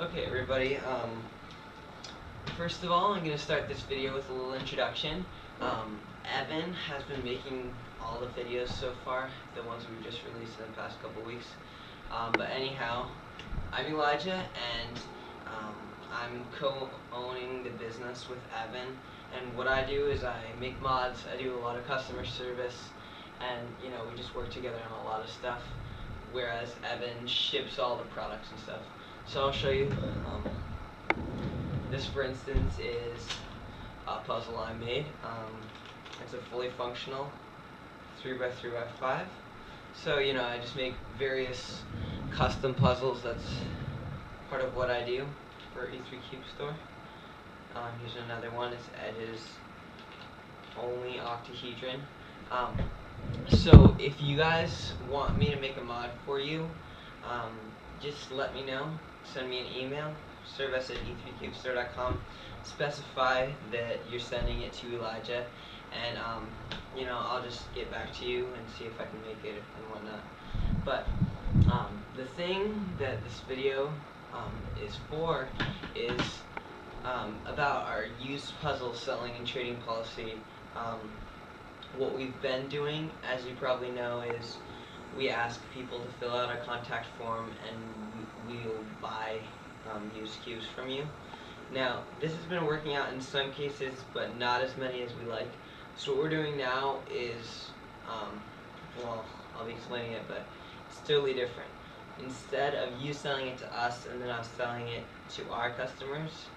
Okay, everybody. First of all, I'm going to start this video with a little introduction. Evan has been making all the videos so far, the ones we've just released in the past couple weeks. But anyhow, I'm Elijah, and I'm co-owning the business with Evan. And what I do is I make mods, I do a lot of customer service, and we just work together on a lot of stuff. Whereas Evan ships all the products and stuff. So I'll show you. This, for instance, is a puzzle I made. It's a fully functional 3x3x5. So I just make various custom puzzles. That's part of what I do for E3 Cube Store. Here's another one. It's edges only octahedron. So if you guys want me to make a mod for you, just let me know. Send me an email, service@e3cubestore.com. Specify that you're sending it to Elijah, and I'll just get back to you and see if I can make it and whatnot. But the thing that this video is for is about our used puzzle selling and trading policy. What we've been doing, as you probably know, is we ask people to fill out a contact form, and we'll buy used cubes from you. Now, this has been working out in some cases, but not as many as we like. So what we're doing now is, well, I'll be explaining it, but it's totally different. Instead of you selling it to us and then us selling it to our customers,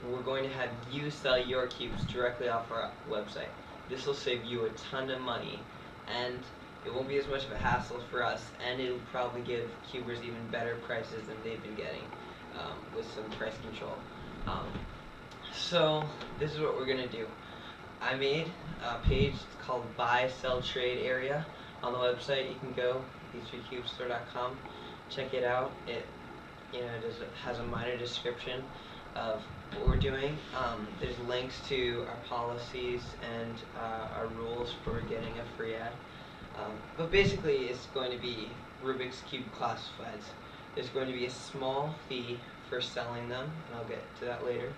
we're going to have you sell your cubes directly off our website. This will save you a ton of money, and it won't be as much of a hassle for us, and it'll probably give cubers even better prices than they've been getting with some price control. So this is what we're going to do. I made a page called Buy, Sell, Trade Area on the website. You can go e3cubestore.com, check it out. It has a minor description of what we're doing. There's links to our policies and our rules for getting a free ad. But basically, it's going to be Rubik's Cube classifieds. There's going to be a small fee for selling them, and I'll get to that later.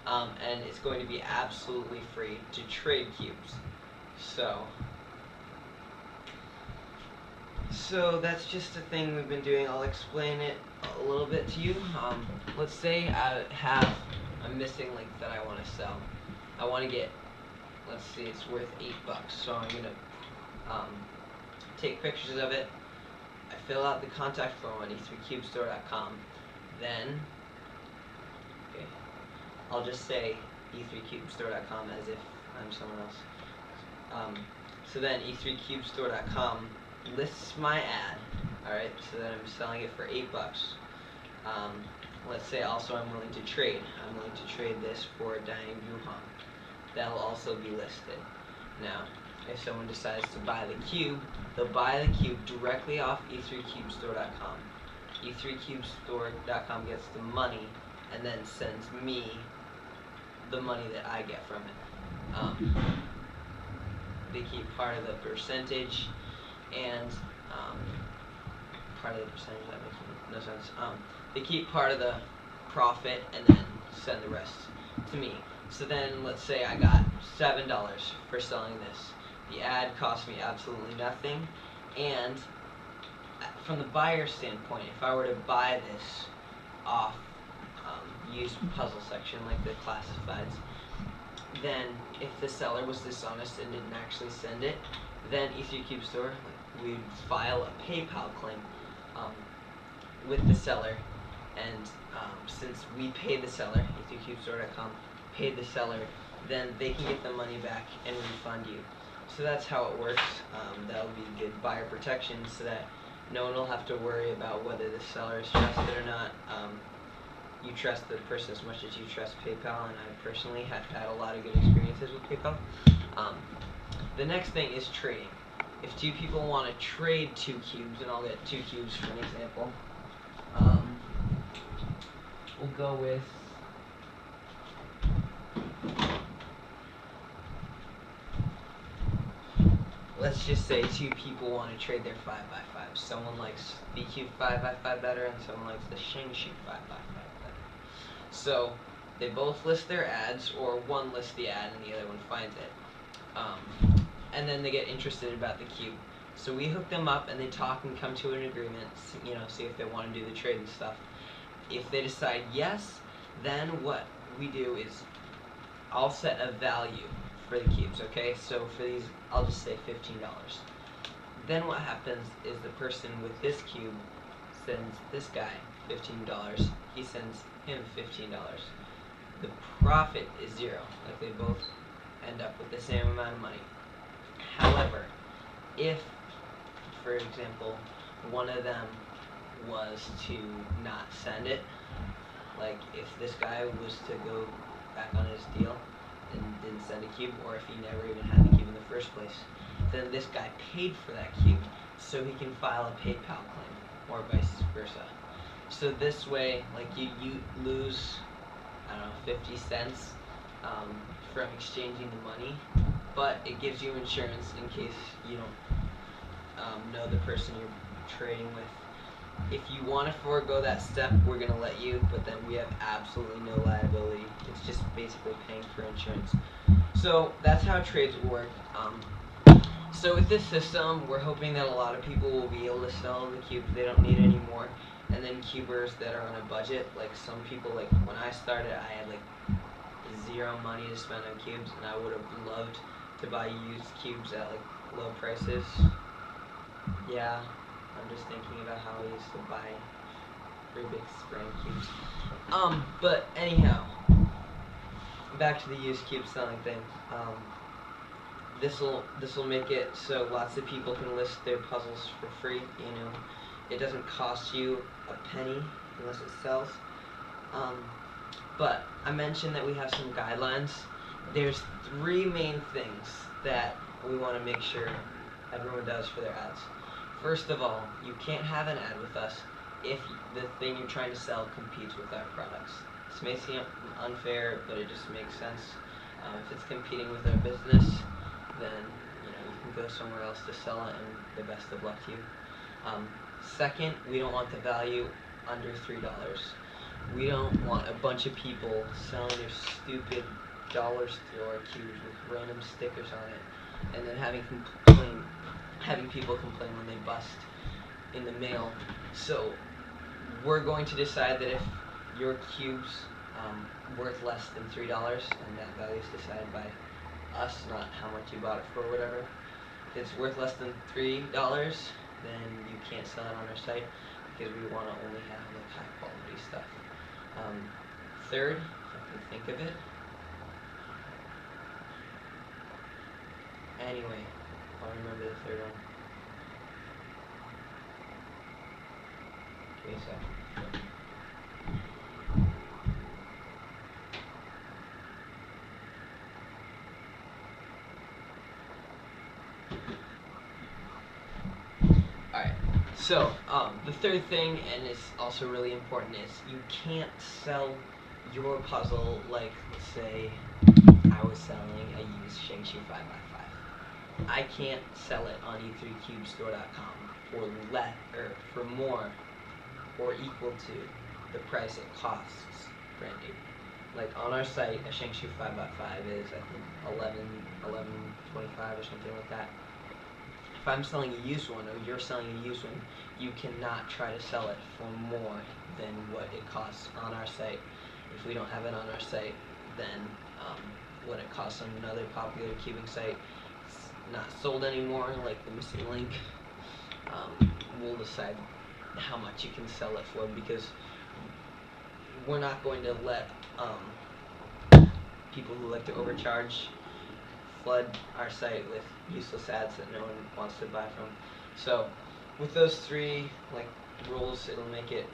And it's going to be absolutely free to trade cubes. So that's just a thing we've been doing. I'll explain it a little bit to you. Let's say I'm missing link that I want to sell. I want to get, let's see, it's worth $8. So I'm gonna take pictures of it. I fill out the contact form on e3cubestore.com. Then, I'll just say e3cubestore.com as if I'm someone else. So then e3cubestore.com lists my ad. Alright, so then I'm selling it for $8. Let's say also I'm willing to trade. I'm willing to trade this for a dying Wuhan. That'll also be listed. Now, if someone decides to buy the cube, they'll buy the cube directly off e3cubestore.com. e3cubestore.com gets the money and then sends me the money that I get from it. They keep part of the percentage, and part of the percentage, that makes no sense. They keep part of the profit and then send the rest to me. So then let's say I got $7 for selling this. The ad cost me absolutely nothing, and from the buyer's standpoint, if I were to buy this off used puzzle section like the classifieds, then if the seller was dishonest and didn't actually send it, then E3 Cube Store, we'd file a PayPal claim with the seller, and since we paid the seller, e3cubestore.com paid the seller, then they can get the money back and refund you. So that's how it works. That'll be good buyer protection, so that no one will have to worry about whether the seller is trusted or not. You trust the person as much as you trust PayPal, and I personally have had a lot of good experiences with PayPal. The next thing is trading. If two people want to trade 2 cubes, and I'll get 2 cubes for an example, we'll go with let's just say two people want to trade their 5x5. Someone likes the cube 5x5 better, and someone likes the Shangshu 5x5 better. So they both list their ads, or one lists the ad and the other one finds it. And then they get interested about the cube. So we hook them up and they talk and come to an agreement, see if they want to do the trade and stuff. If they decide yes, then what we do is I'll set a value for the cubes, okay? So for these, I'll just say $15. Then what happens is the person with this cube sends this guy $15. He sends him $15. The profit is zero. Like, they both end up with the same amount of money. However, if, for example, one of them was to not send it, like if this guy was to go back on his deal and didn't send a cube, or if he never even had the cube in the first place, then this guy paid for that cube, so he can file a PayPal claim, or vice versa. So this way, like, you lose, I don't know, 50 cents from exchanging the money, but it gives you insurance in case you don't know the person you're trading with. If you want to forego that step, we're going to let you, but then we have absolutely no liability. It's just basically paying for insurance. So that's how trades work. So with this system, we're hoping that a lot of people will be able to sell the cubes they don't need anymore. And then cubers that are on a budget, like some people, like when I started, I had like zero money to spend on cubes, and I would have loved to buy used cubes at like low prices. Yeah, I'm just thinking about how I used to buy Rubik's brand cubes. But anyhow, back to the used cube selling thing. This will make it so lots of people can list their puzzles for free. It doesn't cost you a penny unless it sells. But I mentioned that we have some guidelines. There's 3 main things that we want to make sure everyone does for their ads. First of all, you can't have an ad with us if the thing you're trying to sell competes with our products. This may seem unfair, but it just makes sense. If it's competing with our business, then you can go somewhere else to sell it, and the best of luck to you. Second, we don't want the value under $3. We don't want a bunch of people selling their stupid dollar store cubes with random stickers on it, and then having people complain when they bust in the mail. So we're going to decide that if your cube's worth less than $3, and that value is decided by us, not how much you bought it for or whatever. If it's worth less than $3, then you can't sell it on our site, because we want to only have like high quality stuff. Third, if I can think of it. Anyway, I'll remember the third one. Give me a sec. Alright, so the third thing, and it's also really important, is you can't sell your puzzle like, let's say, I was selling a used Shangshu 5x5. I can't sell it on e3cubestore.com for more or equal to the price it costs brand new. Like on our site, a Shangshu 5x5 is, I think, $11.25 or something like that. If I'm selling a used one, or you're selling a used one, you cannot try to sell it for more than what it costs on our site. If we don't have it on our site, then what it costs on another popular cubing site, it's not sold anymore, like the missing link. We'll decide how much you can sell it for, because we're not going to let people who like to overcharge flood our site with useless ads that no one wants to buy from. So with those 3 rules, it'll make it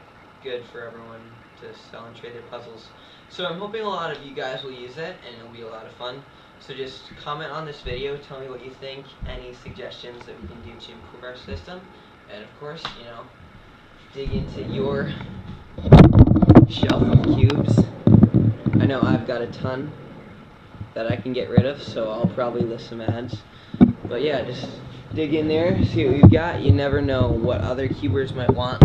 good for everyone to sell and trade their puzzles. So I'm hoping a lot of you guys will use it, and it'll be a lot of fun. So just comment on this video, tell me what you think, any suggestions that we can do to improve our system, and of course, dig into your shelf of cubes. I know I've got a ton that I can get rid of, so I'll probably list some ads. But yeah, just dig in there, see what we've got. You never know what other cubers might want.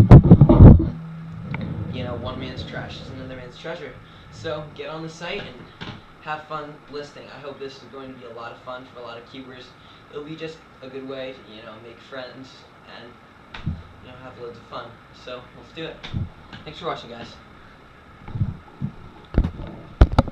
You know, one man's trash is another man's treasure. So get on the site and have fun listing. I hope this is going to be a lot of fun for a lot of cubers. It'll be just a good way to, you know, make friends and, you know, have loads of fun. So let's do it. Thanks for watching, guys.